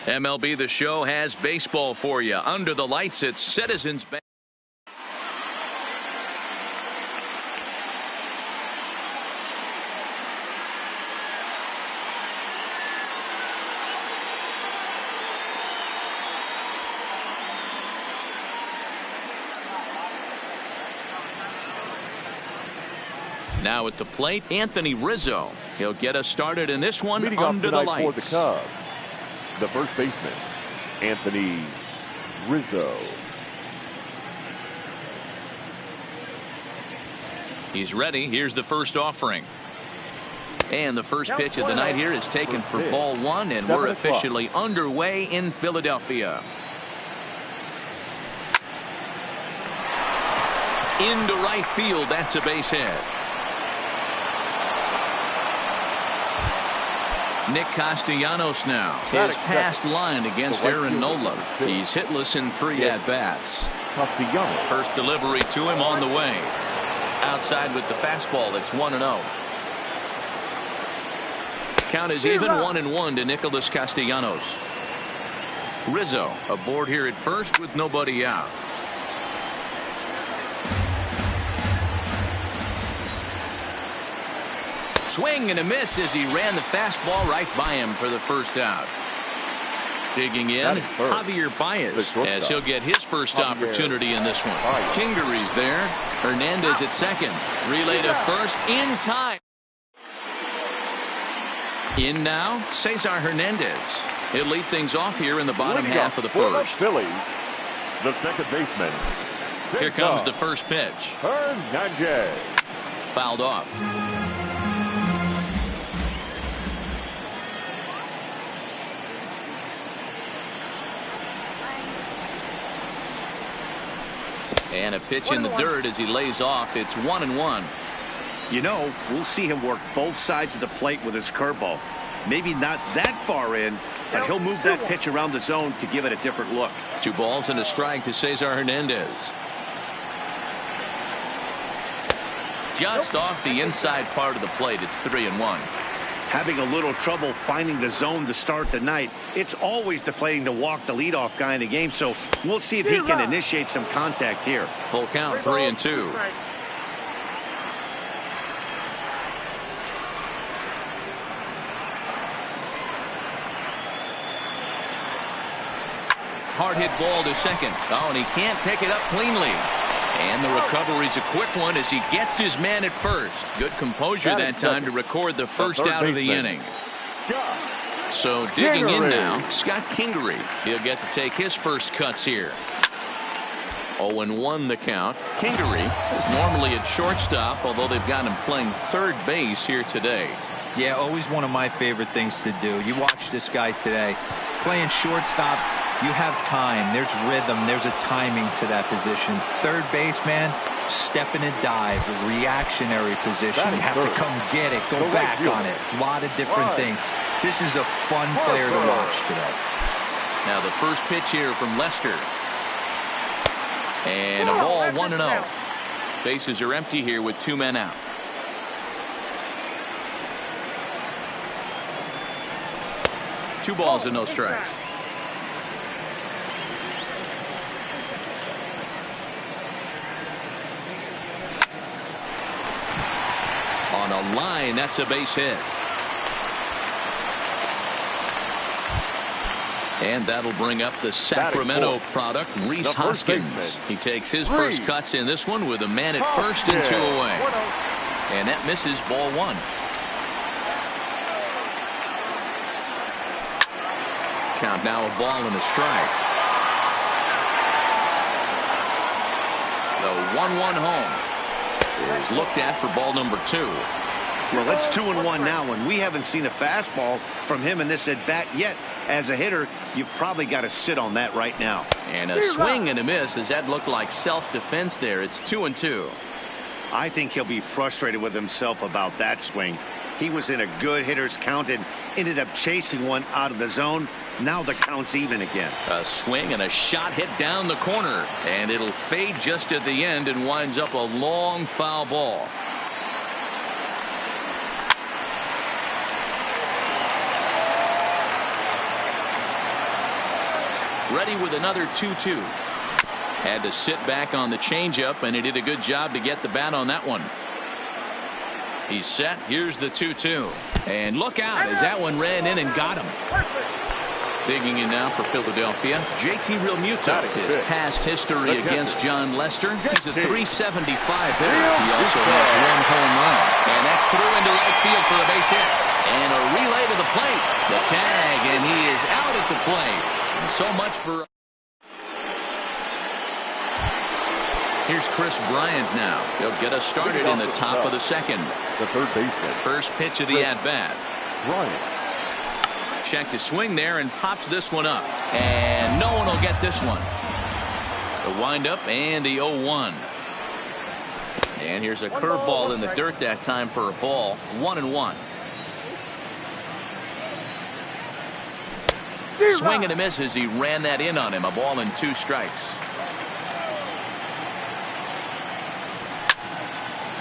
MLB The Show has baseball for you. Under the lights at Citizens Bank. Now at the plate, Anthony Rizzo. He'll get us started in this one. Leading under the lights. For the Cubs, the first baseman, Anthony Rizzo. He's ready. Here's the first offering. And the first pitch of the night here is taken for ball one, and we're officially underway in Philadelphia. Into right field. That's a base hit. Nick Castellanos now is past line against Aaron Nola. He's hitless in 3 at-bats. First delivery to him on the way. Outside with the fastball. It's 1-0. Count is even 1-1 to Nicholas Castellanos. Rizzo aboard here at first with nobody out. Swing and a miss as he ran the fastball right by him for the first out. Digging in, Javier Baez, as he'll get his first opportunity in this one. Kingery's there. Hernandez at second. Relay to first in time. In now, Cesar Hernandez. He'll lead things off here in the bottom half of the first. Phillies, the second baseman. Here comes the first pitch. Hernandez. Fouled off. And a pitch in the dirt as he lays off. It's 1-1. You know, we'll see him work both sides of the plate with his curveball. Maybe not that far in, but he'll move that pitch around the zone to give it a different look. 2 balls and a strike to Cesar Hernandez. Just off the inside part of the plate. It's 3-1. Having a little trouble finding the zone to start the night. It's always deflating to walk the leadoff guy in the game, so we'll see if he can initiate some contact here. Full count, 3-2. Hard hit ball to second. Oh, and he can't pick it up cleanly. And the recovery's a quick one as he gets his man at first. Good composure that time to record the first out of the inning. So digging in now, Scott Kingery. He'll get to take his first cuts here. 0-1 the count. Kingery is normally at shortstop, although they've got him playing third base here today. Yeah, always one of my favorite things to do. You watch this guy today. Playing shortstop, you have time. There's rhythm. There's a timing to that position. Third base, man, step in and dive. Reactionary position. You have to come get it. Go back on it. A lot of different things. This is a fun player to watch today. Now the first pitch here from Lester. And a ball, 1-0. Bases are empty here with 2 men out. Two balls and no strikes. On a line, that's a base hit. And that'll bring up the Sacramento product, Rhys Hoskins. He takes his first cuts in this one with a man at first and 2 away. And that misses, ball 1. Count now, a ball and a strike. The 1-1 home is looked at for ball number 2. Well, it's 2-1 now, and we haven't seen a fastball from him in this at bat yet. As a hitter, you've probably got to sit on that right now. And a swing and a miss as that looked like self-defense there. It's 2-2. I think he'll be frustrated with himself about that swing. He was in a good hitter's count and ended up chasing one out of the zone. Now the count's even again. A swing and a shot hit down the corner, and it'll fade just at the end and winds up a long foul ball. Ready with another 2-2. Had to sit back on the changeup, and he did a good job to get the bat on that one. He's set. Here's the 2-2. And look out as that one ran in and got him. Digging in now for Philadelphia, JT Realmuto. His past history against John Lester. He's a .375 hitter. He also has one home run. And that's through into right field for the base hit. And a relay to the plate. The tag, and he is out at the plate. And so much for... Here's Chris Bryant now. He'll get us started in the top of the second. The third baseman. First pitch of the at-bat. Bryant. Check to swing there and pops this one up. And no one will get this one. The windup and the 0-1. And here's a curveball in the dirt that time for a ball. 1-1. Swing and a miss as he ran that in on him. A ball and 2 strikes.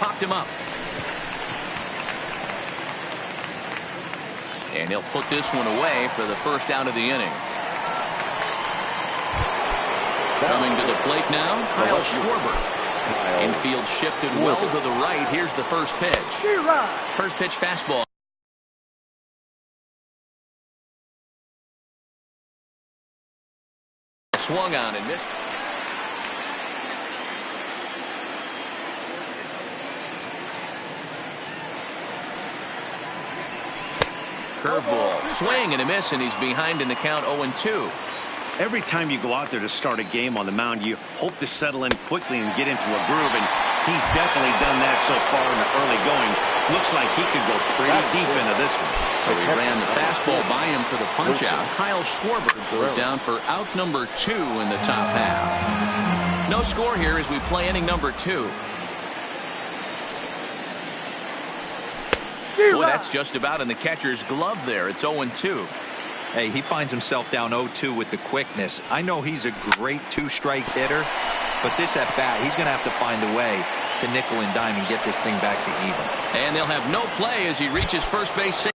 Popped him up. And he'll put this one away for the first out of the inning. Coming to the plate now, Kyle Schwarber. Infield shifted well to the right. Here's the first pitch. First pitch fastball. Swung on and missed. Curveball, swing and a miss, and he's behind in the count 0-2. Every time you go out there to start a game on the mound, you hope to settle in quickly and get into a groove, and he's definitely done that so far in the early going. Looks like he could go pretty deep into this one. So he ran the fastball by him for the punch-out. Kyle Schwarber goes down for out number 2 in the top half. No score here as we play inning number 2. Boy, that's just about in the catcher's glove there. It's 0-2. Hey, he finds himself down 0-2 with the quickness. I know he's a great 2-strike hitter, but this at bat, he's going to have to find a way to nickel and dime and get this thing back to even. And they'll have no play as he reaches first base.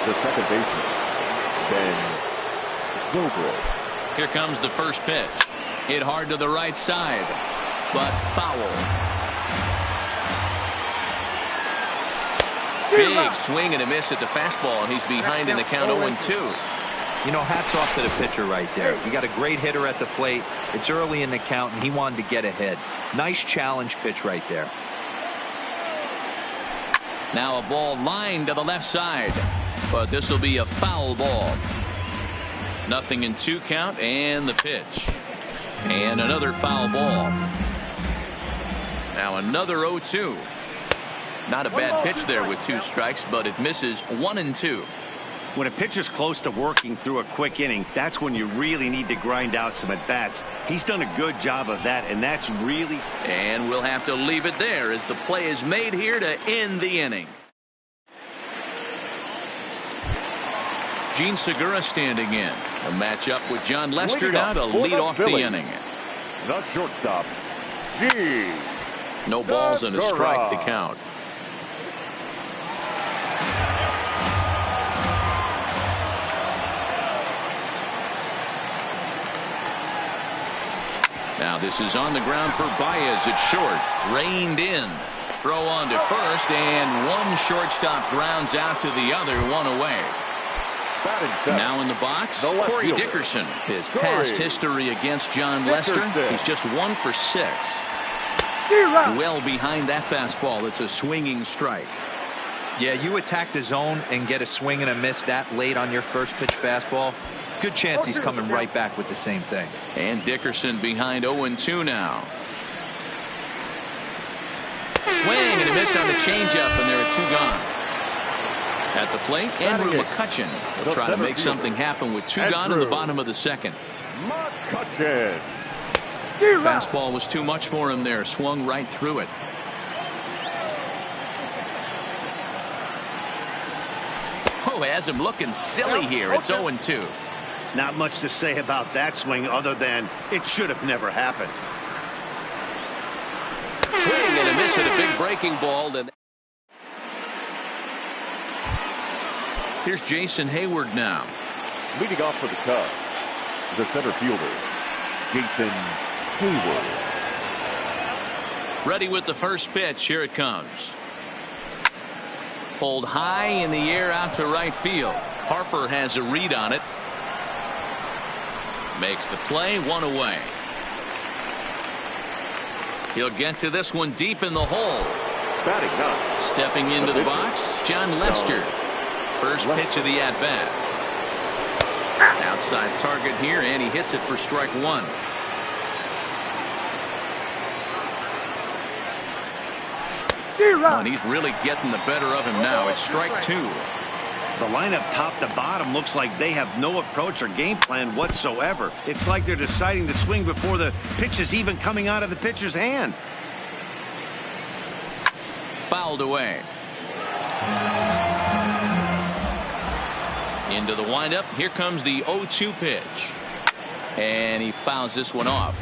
The second baseman, Ben Zobrist. Here comes the first pitch. Hit hard to the right side, but foul. Big swing and a miss at the fastball, and he's behind in the count 0-2. You know, hats off to the pitcher right there. You got a great hitter at the plate. It's early in the count, and he wanted to get ahead. Nice challenge pitch right there. Now a ball lined to the left side, but this will be a foul ball. 0-2 count, and the pitch. And another foul ball. Now another 0-2. Not a bad pitch there with 2 strikes, but it misses 1-2. When a pitcher's close to working through a quick inning, that's when you really need to grind out some at-bats. He's done a good job of that, and that's really... And we'll have to leave it there as the play is made here to end the inning. Gene Segura standing in. A matchup with John Lester now to lead off the inning. The shortstop, Gene. No balls and a strike to count. Now this is on the ground for Baez. It's short. Reined in. Throw on to first, and one shortstop grounds out to the other, one away. Now in the box, Corey Dickerson. His past history against John Lester, he's just 1 for 6. Well behind that fastball. It's a swinging strike. Yeah, you attack the zone and get a swing and a miss that late on your first pitch fastball. Good chance he's coming right back with the same thing. And Dickerson behind 0-2 now. a miss on the changeup, and there are 2 gone. At the plate, Andrew McCutchen will try to make something happen with 2 gone in the bottom of the second. McCutchen. Fastball was too much for him there. Swung right through it. Oh, has him looking silly here. It's 0-2. Not much to say about that swing other than it should have never happened. Swing and a miss at a big breaking ball. Then here's Jason Hayward now. Leading off for the Cubs, the center fielder, Jason Hayward. Ready with the first pitch. Here it comes. Pulled high in the air out to right field. Harper has a read on it. Makes the play, 1 away. He'll get to this one deep in the hole. Batting ninth. Stepping into the box, John Lester. First pitch of the at-bat. Outside target here, and he hits it for strike 1. Oh, and he's really getting the better of him now. It's strike 2. The lineup top to bottom looks like they have no approach or game plan whatsoever. It's like they're deciding to swing before the pitch is even coming out of the pitcher's hand. Fouled away. Into the windup. Here comes the 0-2 pitch. And he fouls this one off.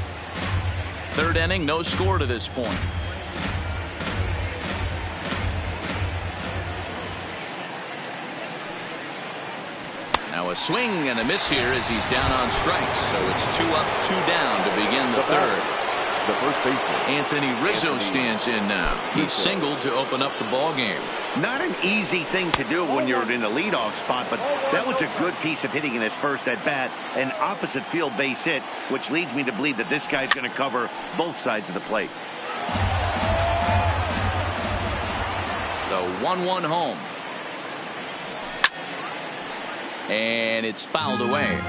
3rd inning, no score to this point. Now a swing and a miss here as he's down on strikes. So it's 2 up, 2 down to begin the 3rd. The first baseman, Anthony Rizzo stands in now. He's singled to open up the ball game. Not an easy thing to do when you're in the leadoff spot, but that was a good piece of hitting in his first at bat. An opposite field base hit, which leads me to believe that this guy's going to cover both sides of the plate. The 1-1 home. And it's fouled away.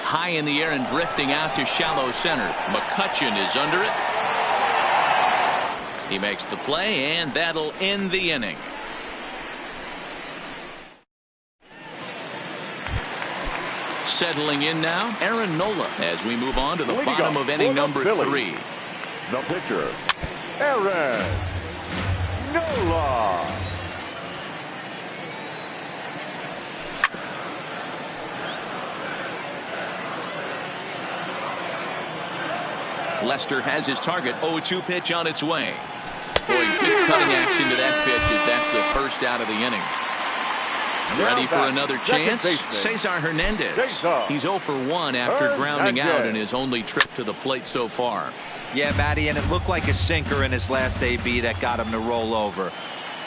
High in the air and drifting out to shallow center. McCutchen is under it. He makes the play, and that'll end the inning. Settling in now, Aaron Nola, as we move on to the bottom of inning number 3. The pitcher, Aaron Nola. Lester has his target. 0-2 pitch on its way. Boy, good cutting action to that pitch as that's the first out of the inning. Ready for another chance? Cesar Hernandez. He's 0 for 1 after grounding out in his only trip to the plate so far. Yeah, Matty, and it looked like a sinker in his last AB that got him to roll over.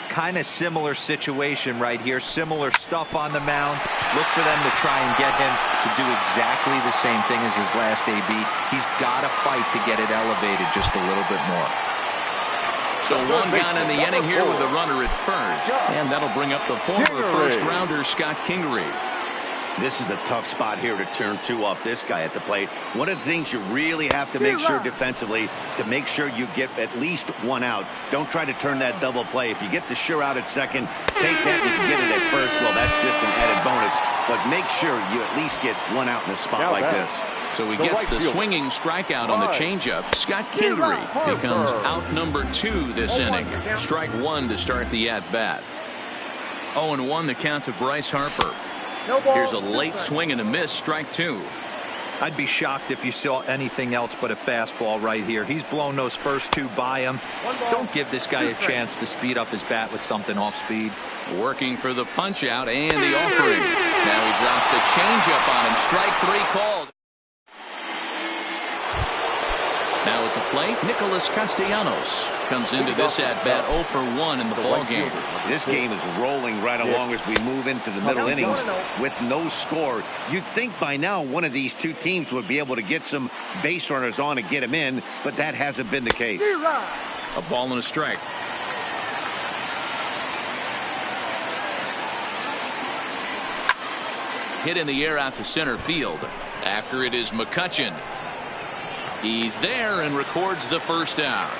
Kind of similar situation right here. Similar stuff on the mound. Look for them to try and get him to do exactly the same thing as his last AB. He's got to fight to get it elevated just a little bit more. So 1 gone in the inning here with a runner at first. And that'll bring up the former first-rounder Scott Kingery. This is a tough spot here to turn 2 off this guy at the plate. One of the things you really have to make sure defensively to make sure you get at least 1 out. Don't try to turn that double play. If you get the sure out at second, take that and you can get it at first. Well, that's just an added bonus. But make sure you at least get 1 out in a spot like this. So he gets the swinging strikeout on the changeup. Scott Kingery becomes out number 2 this inning. Strike 1 to start the at-bat. 0-1 the count to Bryce Harper. Here's a late swing and a miss, strike 2. I'd be shocked if you saw anything else but a fastball right here. He's blown those first 2 by him. Don't give this guy a chance to speed up his bat with something off speed. Working for the punch out and the offering. Now he drops the changeup on him. Strike 3 called. Now at the plate, Nicholas Castellanos comes into this at-bat 0 for 1 in the ball game. This game is rolling right along as we move into the middle innings with no score. You'd think by now one of these 2 teams would be able to get some base runners on and get them in, but that hasn't been the case. A ball and a strike. Hit in the air out to center field. After it is McCutchen. He's there and records the first out.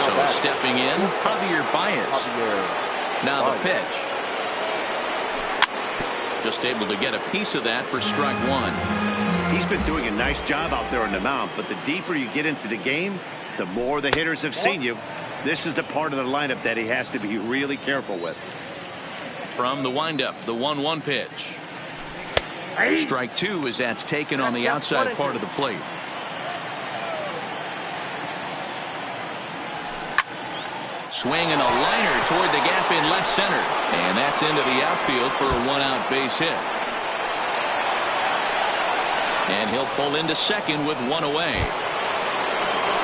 So stepping in, Javier Baez. Now the pitch. Just able to get a piece of that for strike one. He's been doing a nice job out there on the mound, but the deeper you get into the game, the more the hitters have seen you. This is the part of the lineup that he has to be really careful with. From the windup, the 1-1 pitch. Strike two as that's taken on the outside part of the plate. Swing and a liner toward the gap in left center. And that's into the outfield for a one-out base hit. And he'll pull into second with one away.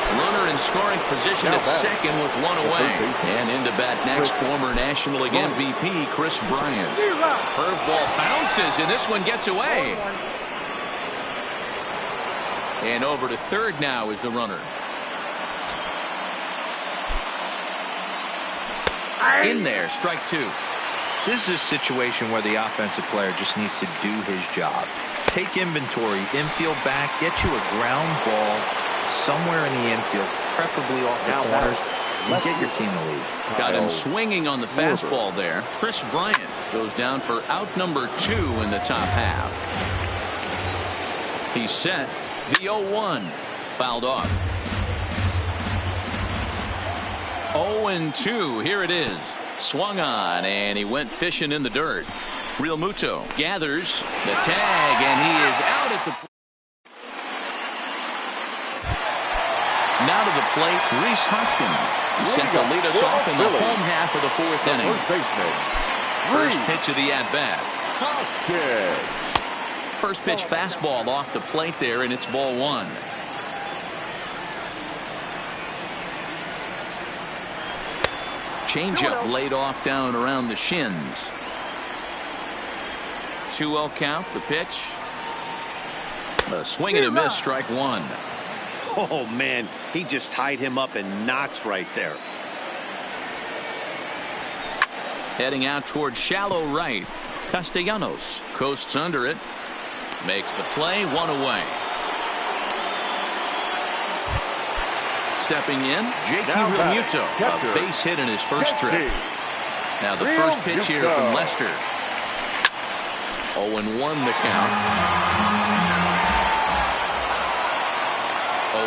Runner in scoring position at second with one away. And into bat next, former National League MVP Kris Bryant. Curveball bounces, and this one gets away. And over to third now is the runner. In there, strike two. This is a situation where the offensive player just needs to do his job. Take inventory, infield back, get you a ground ball somewhere in the infield, preferably off the corners, and get your team the lead. Got him swinging on the fastball there. Kris Bryant goes down for out number 2 in the top half. He's set. The 0-1 fouled off. 0-2. Here it is. Swung on, and he went fishing in the dirt. Real Muto gathers the tag, and he is out at the plate. Now to the plate, Rhys Hoskins. He's set to lead us off in the home half of the fourth inning. First pitch of the at-bat. First pitch fastball off the plate there, and it's ball one. Changeup laid off down around the shins. 2-0 count, the pitch. A swing and a miss, strike one. Oh, man, he just tied him up in knots right there. Heading out towards shallow right. Castellanos coasts under it. Makes the play, one away. Stepping in, JT Realmuto, a base hit in his first trip. Now the first pitch here from Lester. 0-1 the count.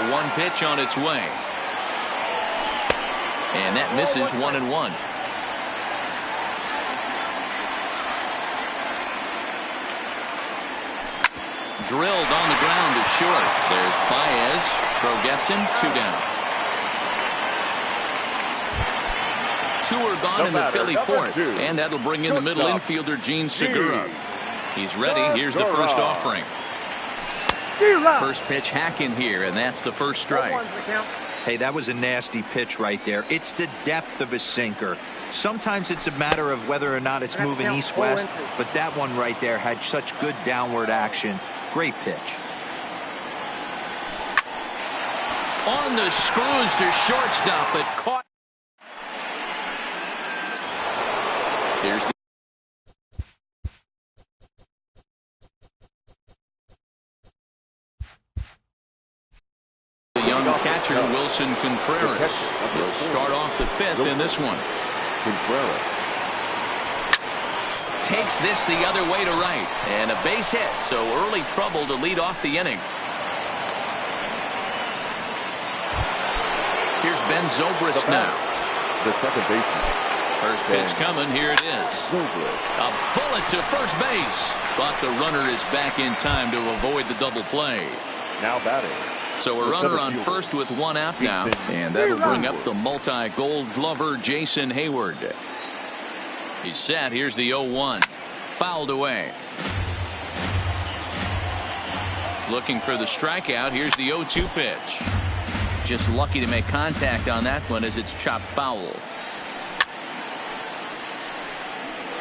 0-1 pitch on its way. And that misses 1-1. Drilled on the ground to short. There's Baez. Throw gets him, 2 down. 2 are gone in the Philly fourth, and that'll bring in the middle infielder Gene Segura. He's ready. Here's the first offering. First pitch hacking here, and that's the first strike. Hey, that was a nasty pitch right there. It's the depth of a sinker. Sometimes it's a matter of whether or not it's moving east-west, but that one right there had such good downward action. Great pitch. On the screws to shortstop, but caught. Here's the young catcher, Wilson Contreras. He'll start off the fifth in this one. Contreras takes this the other way to right, and a base hit, so early trouble to lead off the inning. Here's Ben Zobrist now. The second baseman. First pitch coming, here it is. A bullet to first base, but the runner is back in time to avoid the double play. Now batting. So a runner on first with 1 out now, and that'll bring up the multi-gold glover Jason Hayward. He's set. Here's the 0-1. Fouled away. Looking for the strikeout. Here's the 0-2 pitch. Just lucky to make contact on that one as it's chopped foul.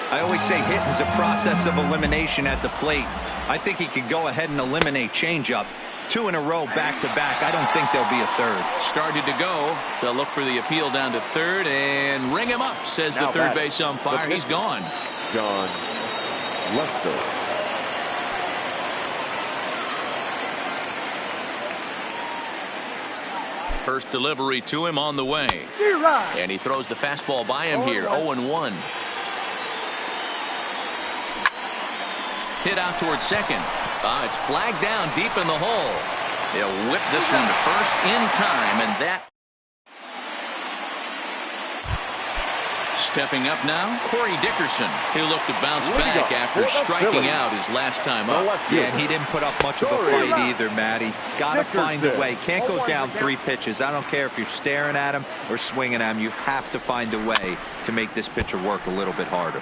I always say hitting's a process of elimination at the plate. I think he could go ahead and eliminate changeup. 2 in a row back-to-back. I don't think there'll be a third. Started to go. They'll look for the appeal down to third and ring him up, says the third base umpire. He's gone. John Lester. First delivery to him on the way. And he throws the fastball by him here. 0-1. Hit out towards second. It's flagged down deep in the hole. They'll whip this one to first in time, and that. Stepping up now, Corey Dickerson. He'll look to bounce back after striking out his last time up. Yeah, and he didn't put up much of a fight either, Matty. Got to find a way. Can't go down 3 pitches. I don't care if you're staring at him or swinging at him. You have to find a way to make this pitcher work a little bit harder.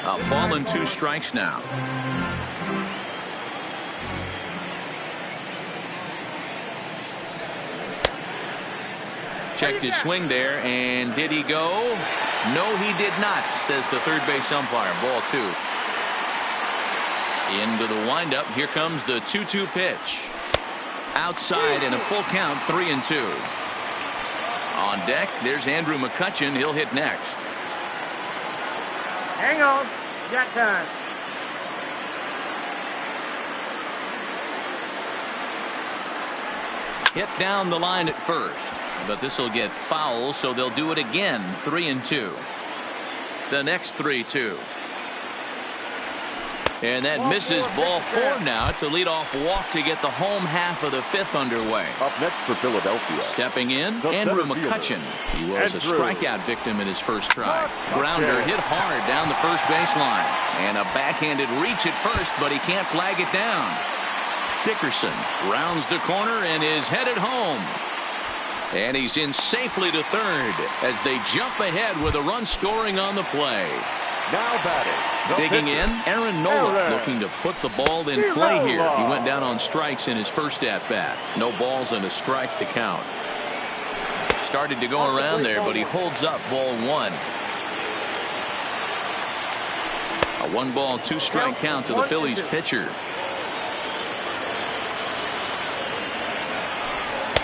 A ball and 2 strikes now. Checked his swing there, and did he go? No, he did not, says the third base umpire. Ball 2. Into the windup. Here comes the 2-2 pitch. Outside and a full count, 3-2. On deck, there's Andrew McCutchen. He'll hit next. Hang on. Got time. Hit down the line at first. But this will get foul, so they'll do it again. 3-2. The next 3-2. And that misses. Ball 4 now. It's a leadoff walk to get the home half of the 5th underway. Up next for Philadelphia. Stepping in, Andrew McCutchen. He was a strikeout victim in his first try. Grounder hit hard down the first baseline. And a backhanded reach at first, but he can't flag it down. Dickerson rounds the corner and is headed home. And he's in safely to third as they jump ahead with a run scoring on the play. Now batting. Digging in, Aaron Nola looking to put the ball in play here. He went down on strikes in his first at-bat. No balls and a strike to count. Started to go around there, but he holds up ball 1. A 1-ball, 2-strike count to the Phillies pitcher.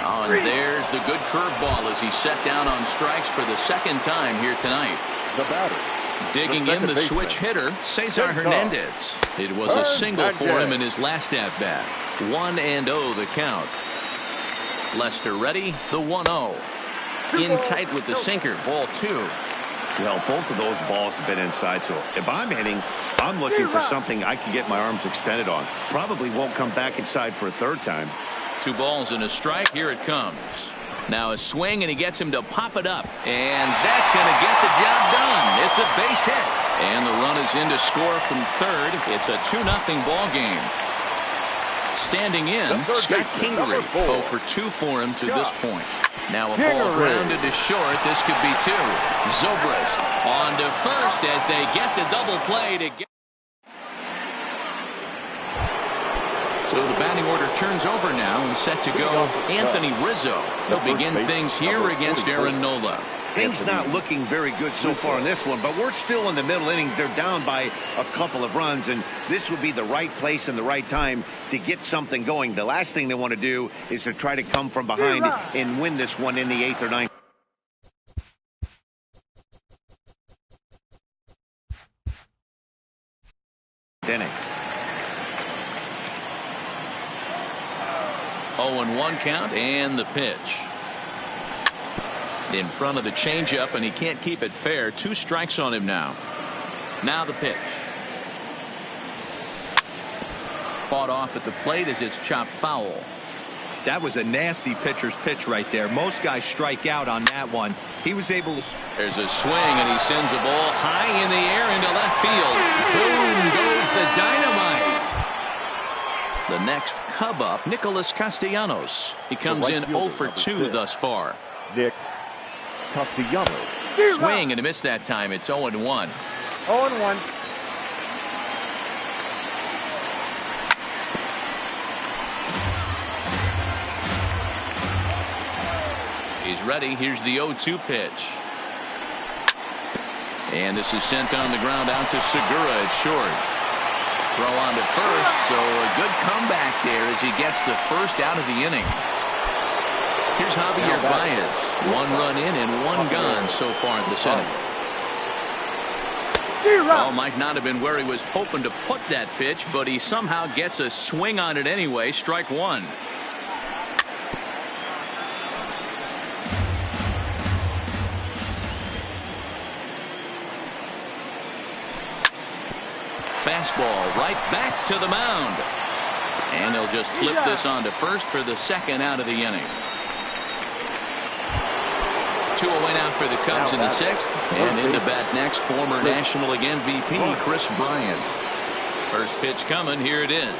Oh, and there's the good curveball as he set down on strikes for the second time here tonight. The batter. Digging in the switch hitter, Cesar Hernandez. It was a single for him in his last at-bat. 1-0 the count. Lester ready, the 1-0. In tight with the sinker, ball 2. Well, both of those balls have been inside, so if I'm hitting, I'm looking for something I can get my arms extended on. Probably won't come back inside for a third time. 2 balls and a strike. Here it comes. Now a swing, and he gets him to pop it up. And that's going to get the job done. It's a base hit. And the run is in to score from third. It's a 2-0 ball game. Standing in, Scott Kingery. 0 for 2 for him to this point. Now a ball grounded to short. This could be 2. Zobrist on to first as they get the double play to get. So the batting order turns over now and set to go Anthony Rizzo. He'll begin things here against Aaron Nola. Things not looking very good so far in this one, but we're still in the middle innings. They're down by a couple of runs, and this would be the right place and the right time to get something going. The last thing they want to do is to try to come from behind and win this one in the 8th or 9th inning. 0-1 count and the pitch. In front of the changeup, and he can't keep it fair. 2 strikes on him now. Now the pitch. Fought off at the plate as it's chopped foul. That was a nasty pitcher's pitch right there. Most guys strike out on that one. He was able to. There's a swing, and he sends a ball high in the air into left field. Boom goes the dynamite. The next Cub up, Nicholas Castellanos. He comes in 0 for 2 thus far. Nick Castellanos. Swing and a miss that time. It's 0-1. 0-1. He's ready. Here's the 0-2 pitch. And this is sent on the ground out to Segura at short. Throw on to first, so a good comeback there as he gets the first out of the inning. Here's Javier Baez. 1 run in and 1 gone so far in this inning. Well, might not have been where he was hoping to put that pitch, but he somehow gets a swing on it anyway. Strike one. Fastball right back to the mound. And they'll just flip this on to first for the second out of the inning. 2 away now for the Cubs in the sixth. And into bat next, former National League MVP Chris Bryant. First pitch coming. Here it is.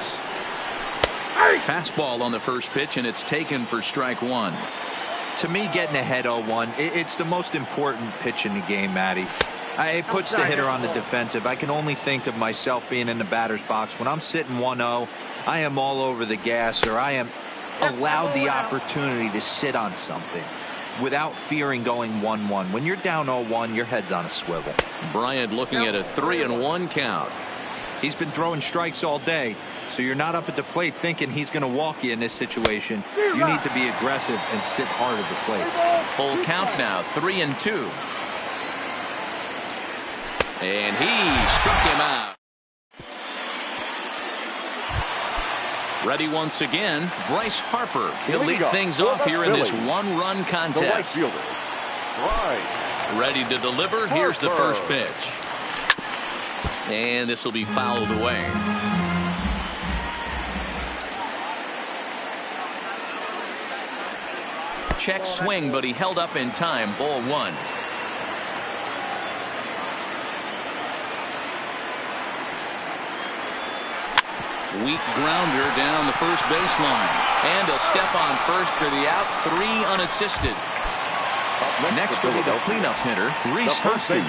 Fastball on the first pitch, and it's taken for strike one. To me, getting ahead 0-1, it's the most important pitch in the game, Matty. It puts the hitter on the defensive. I can only think of myself being in the batter's box. When I'm sitting 1-0, I am all over the gas, or I am allowed the opportunity to sit on something without fearing going 1-1. When you're down 0-1, your head's on a swivel. Bryant looking at a 3-1 count. He's been throwing strikes all day, so you're not up at the plate thinking he's going to walk you in this situation. You need to be aggressive and sit hard at the plate. Full count now, 3-2. And he struck him out. Ready once again, Bryce Harper. He'll lead things off here in this one-run contest. Ready to deliver. Here's the first pitch. And this will be fouled away. Check swing, but he held up in time. Ball one. Weak grounder down the first baseline. And a step on first for the out. 3 unassisted. Next will be the cleanup hitter, Rhys Hoskins.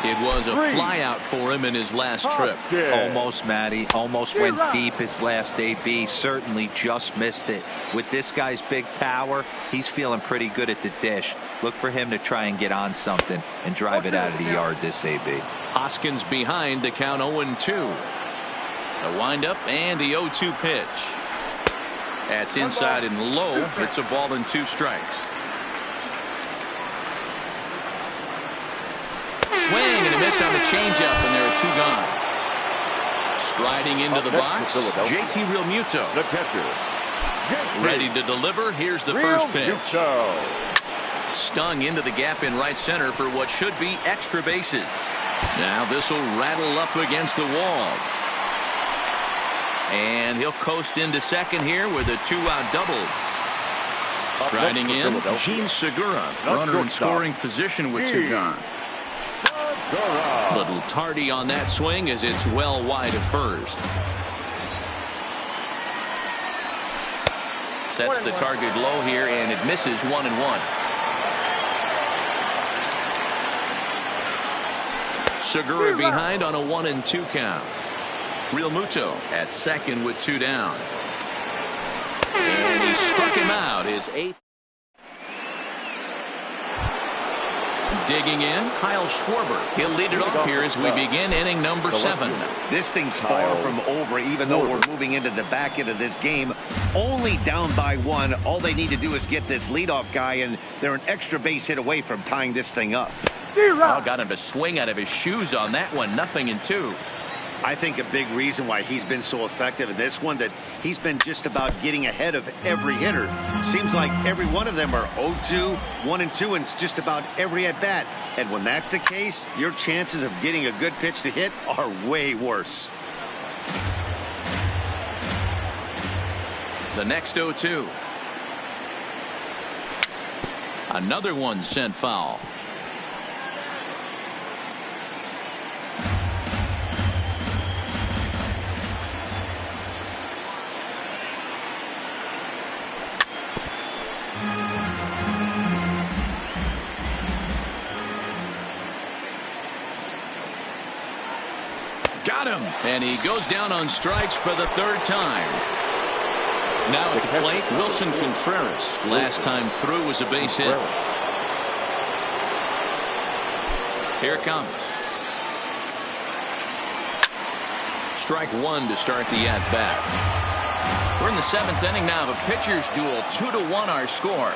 It was a flyout for him in his last trip. Almost, Matty. Almost went deep his last AB. Certainly just missed it. With this guy's big power, he's feeling pretty good at the dish. Look for him to try and get on something and drive it out of the yard this AB. Hoskins behind to count 0-2. The windup and the 0-2 pitch. That's inside and low. It's a ball and 2 strikes. Swing and a miss on the changeup, and there are 2 gone. Striding into the box, JT Realmuto. The catcher. Ready to deliver. Here's the first pitch. Stung into the gap in right center for what should be extra bases. Now this will rattle up against the wall. And he'll coast into second here with a 2-out double. Striding in, Gene Segura. Runner in scoring position with 2 gone. Little tardy on that swing as it's well wide of first. Sets the target low here, and it misses 1-1. Segura behind on a 1-2 count. Realmuto at second with 2 down. And he struck him out. His 8th. Digging in, Kyle Schwarber. He'll lead it off here as we begin inning number 7. This thing's far from over, even though we're moving into the back end of this game. Only down by 1. All they need to do is get this leadoff guy, and they're an extra base hit away from tying this thing up. Oh, got him to swing out of his shoes on that one. 0-2. I think a big reason why he's been so effective in this one, that he's been just about getting ahead of every hitter. Seems like every one of them are 0-2, 1-2, and it's just about every at-bat. And when that's the case, your chances of getting a good pitch to hit are way worse. The next 0-2. Another one sent foul. Got him, and he goes down on strikes for the 3rd time. Now at the plate, Wilson Contreras. Last time through was a base hit. Here it comes. Strike 1 to start the at-bat. We're in the 7th inning now of a pitcher's duel. 2-1 our score.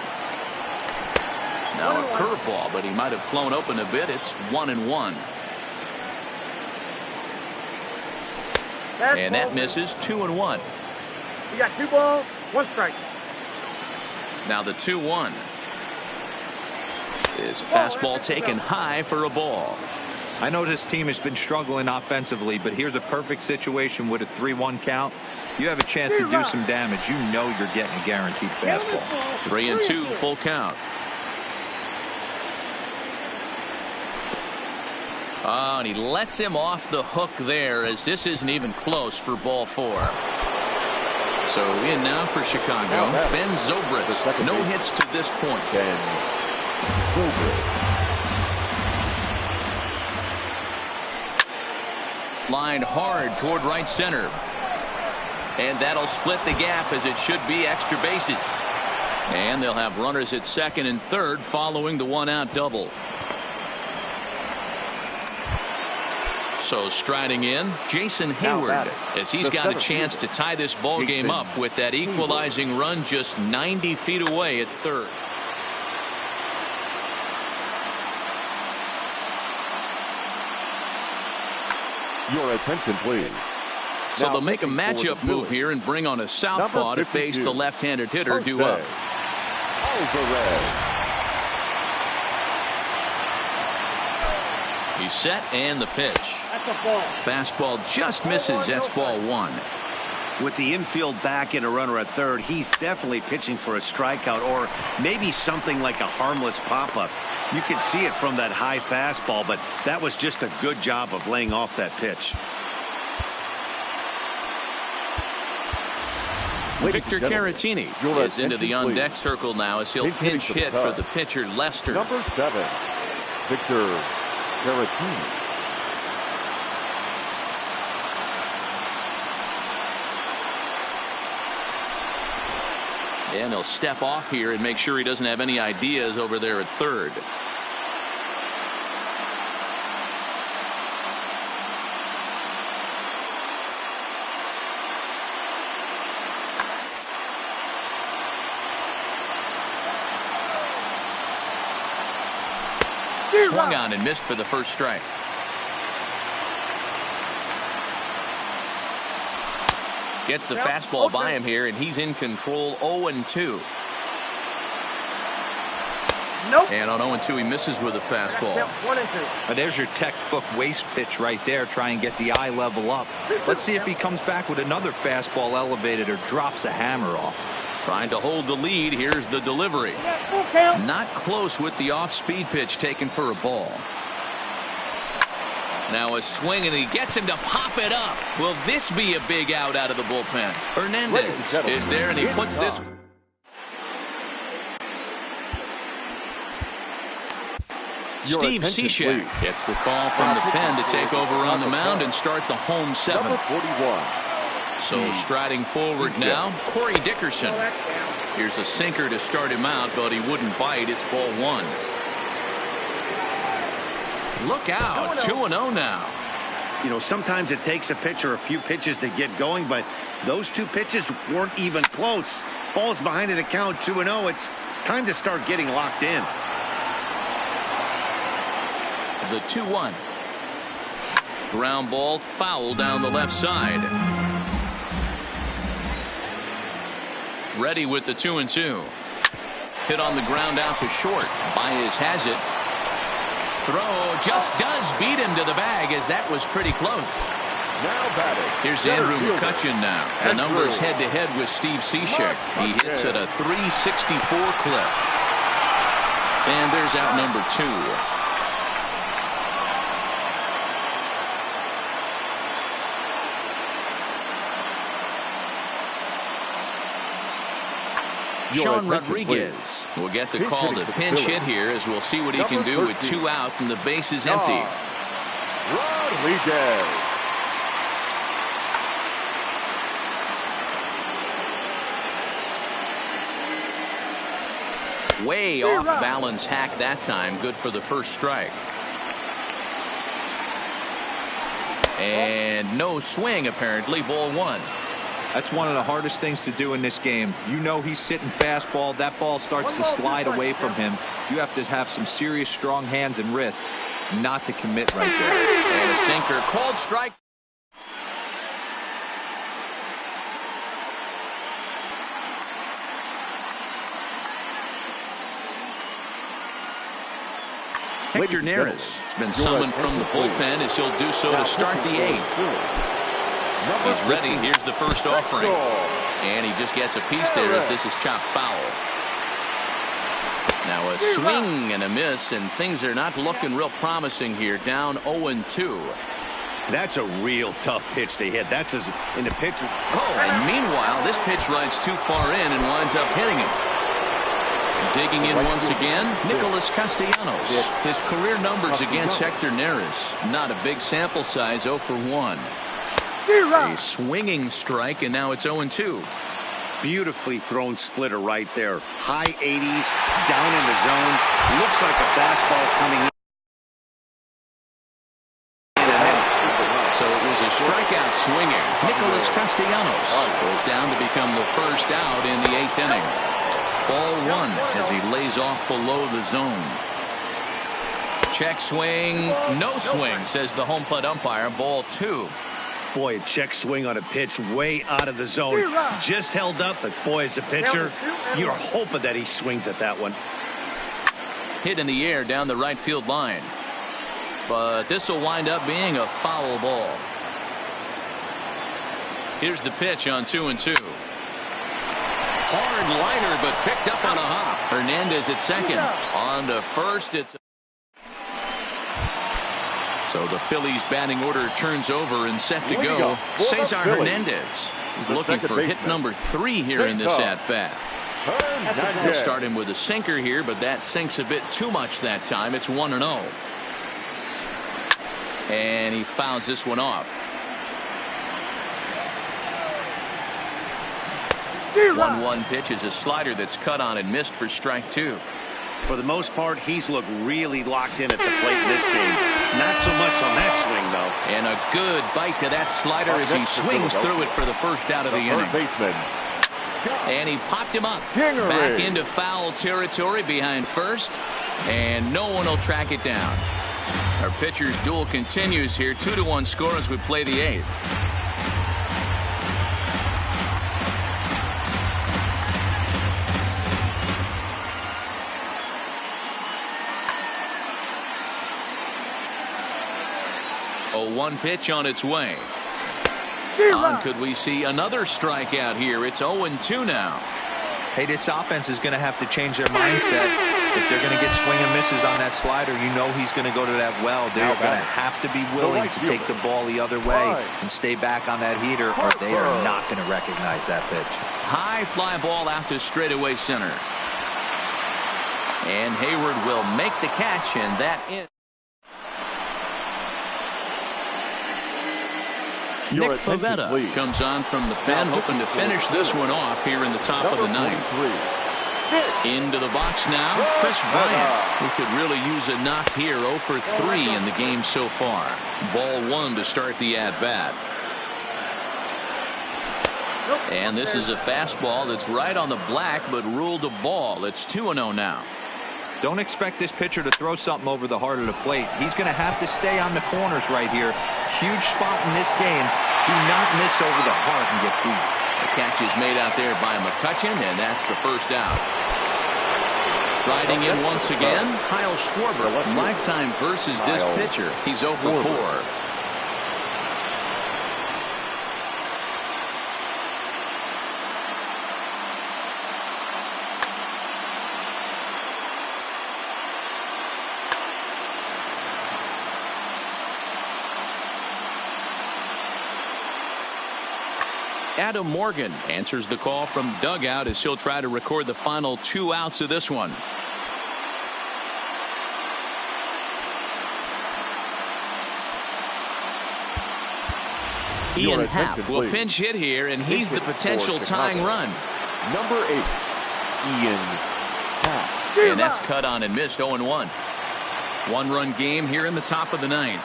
Now a curveball, but he might have flown open a bit. It's 1-1. And that misses. 2-1. You got 2 balls, 1 strike. Now the 2-1 is a fastball taken high for a ball. I know this team has been struggling offensively, but here's a perfect situation with a 3-1 count. You have a chance to do some damage. You know you're getting a guaranteed fastball. 3-2, full count. Oh, and he lets him off the hook there, as this isn't even close for ball 4. So in now for Chicago, Ben Zobrist. No hits to this point. Ben Zobrist. Lined hard toward right center. And that'll split the gap, as it should be extra bases. And they'll have runners at second and third following the 1-out double. So striding in, Jason Hayward, as he's got a chance to tie this ball game up with that equalizing run just 90 feet away at third. Your attention, please. So they'll make a matchup move here and bring on a southpaw to face the left-handed hitter due up. He's set, and the pitch. That's a ball. Fastball just misses. That's ball 1. With the infield back and a runner at third, he's definitely pitching for a strikeout, or maybe something like a harmless pop-up. You can see it from that high fastball, but that was just a good job of laying off that pitch. Victor Caratini is into the on-deck circle now, as he'll pinch hit for the pitcher Lester. Number 7, Victor Caratini. And he'll step off here and make sure he doesn't have any ideas over there at third. Swung on and missed for the first strike. Gets the fastball by him here, and he's in control. 0-2. Nope. And on 0-2, he misses with a fastball. 1-2. There's your textbook waste pitch right there. Try and get the eye level up. Let's see if he comes back with another fastball elevated or drops a hammer off. Trying to hold the lead. Here's the delivery. Not close with the off-speed pitch taken for a ball. Now a swing, and he gets him to pop it up. Will this be a big out of the bullpen? Hernandez is there, and he puts this. Steve Cishek gets the call from the pen to take over on the mound and start the home 7. Number 41. So striding forward now, Corey Dickerson. Here's a sinker to start him out, but he wouldn't bite. It's ball 1. Look out, 2-0 now. You know, sometimes it takes a pitcher a few pitches to get going, but those 2 pitches weren't even close. Ball's behind in the count, 2-0. It's time to start getting locked in. The 2-1. Ground ball, foul down the left side. Ready with the 2-2. Hit on the ground out to short. Baez has it. Throw just does beat him to the bag, as that was pretty close. Now batting. Here's Andrew McCutcheon now. The numbers head-to-head with Steve Cishek. He hits at a 364 clip. And there's out number 2. Sean Rodriguez will get the call to pinch hit here, as we'll see what he can do with 2 out and the bases empty. Rodriguez. Way off balance hack that time. Good for the first strike. And no swing, apparently. Ball 1. That's one of the hardest things to do in this game. You know he's sitting fastball. That ball starts to slide away from him. You have to have some serious strong hands and wrists not to commit right there. And a sinker. Called strike. Hector Neris has been summoned from the bullpen as he'll do so to start the 8th. He's ready. Here's the first offering. And he just gets a piece there as this is chopped foul. Now a swing and a miss, and things are not looking real promising here. Down 0-2. That's a real tough pitch to hit. That's in the picture. Oh, and meanwhile, this pitch rides too far in and winds up hitting him. Digging in once again, Nicholas Castellanos. His career numbers against Hector Neris. Not a big sample size, 0 for 1. A swinging strike, and now it's 0-2. Beautifully thrown splitter right there. High 80s, down in the zone. Looks like a fastball coming in. So it was a strikeout swinger. Nicholas Castellanos goes down to become the first out in the 8th inning. Ball 1 as he lays off below the zone. Check swing, no swing, says the home plate umpire. Ball 2. Boy, a check swing on a pitch way out of the zone. Just held up, but boy, as a pitcher, you're hoping that he swings at that one. Hit in the air down the right field line. But this will wind up being a foul ball. Here's the pitch on 2-2. Hard liner, but picked up on a hop. Hernandez at second. On to first. It's so the Phillies batting order turns over and set to go. Cesar Hernandez is looking for hit number 3 here in this at-bat. We'll start him with a sinker here, but that sinks a bit too much that time. It's 1-0. And he fouls this one off. 1-1 pitch is a slider that's cut on and missed for strike 2. For the most part, he's looked really locked in at the plate in this game. Not so much on that swing, though. And a good bite to that slider as he swings through it for the first out of the inning. And he popped him up. Back into foul territory behind first. And no one will track it down. Our pitcher's duel continues here. 2-1 score as we play the 8th. One pitch on its way. Could we see another strikeout here? It's 0-2 now. Hey, this offense is going to have to change their mindset. If they're going to get swing and misses on that slider, you know he's going to go to that well. They're going to have to be willing to take the ball the other way and stay back on that heater, or they are not going to recognize that pitch. High fly ball out to straightaway center. And Hayward will make the catch, and that ends. Nick Pivetta comes on from the pen, hoping to finish this one off here in the top of the 9th. Into the box now, Chris Bryant, who could really use a knock here. 0 for 3 in the game so far. Ball 1 to start the at-bat. And this is a fastball that's right on the black, but ruled a ball. It's 2-0 now. Don't expect this pitcher to throw something over the heart of the plate. He's going to have to stay on the corners right here. Huge spot in this game. Do not miss over the heart and get beat. The catch is made out there by McCutchen, and that's the first out. Riding in once again, Kyle Schwarber. Lifetime versus this pitcher. He's 0 for 4. Adam Morgan answers the call from dugout as he'll try to record the final 2 outs of this one. Ian Happ will pinch hit here, and he's the potential tying run. Number 8, Ian Happ. And that's cut on and missed. 0-1. 1-run game here in the top of the 9th.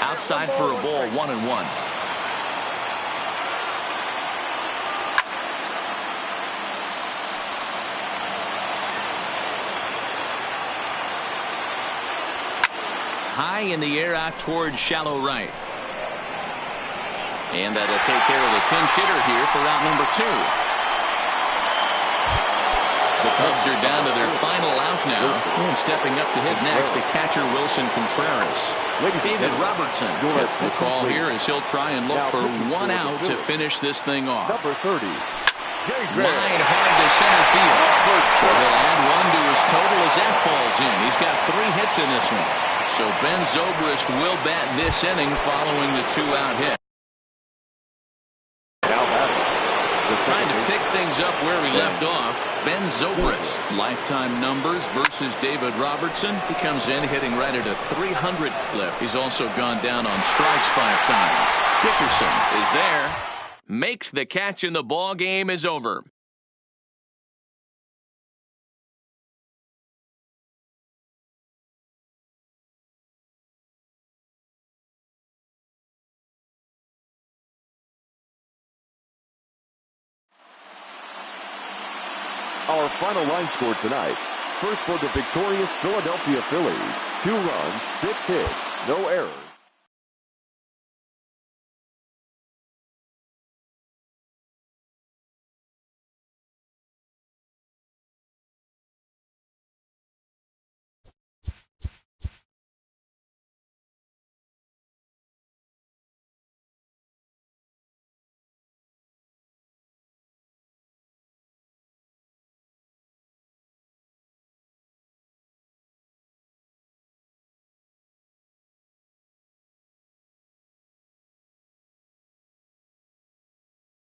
Outside for a ball, 1-1. High in the air out towards shallow right. And that'll take care of the pinch hitter here for out number 2. The Cubs are down to their final out now. And stepping up to hit next, the catcher Wilson Contreras. David Robertson gets the call here as he'll try and look for one out to finish this thing off. Number 30. Line hard to center field. He'll add one to his total as that falls in. He's got 3 hits in this one. So Ben Zobrist will bat this inning following the 2-out hit. Trying to pick things up where we left off. Ben Zobrist, lifetime numbers versus David Robertson. He comes in hitting right at a 300 clip. He's also gone down on strikes 5 times. Dickerson is there. Makes the catch and the ball game is over. Our final line score tonight. First for the victorious Philadelphia Phillies. 2 runs, 6 hits, no errors.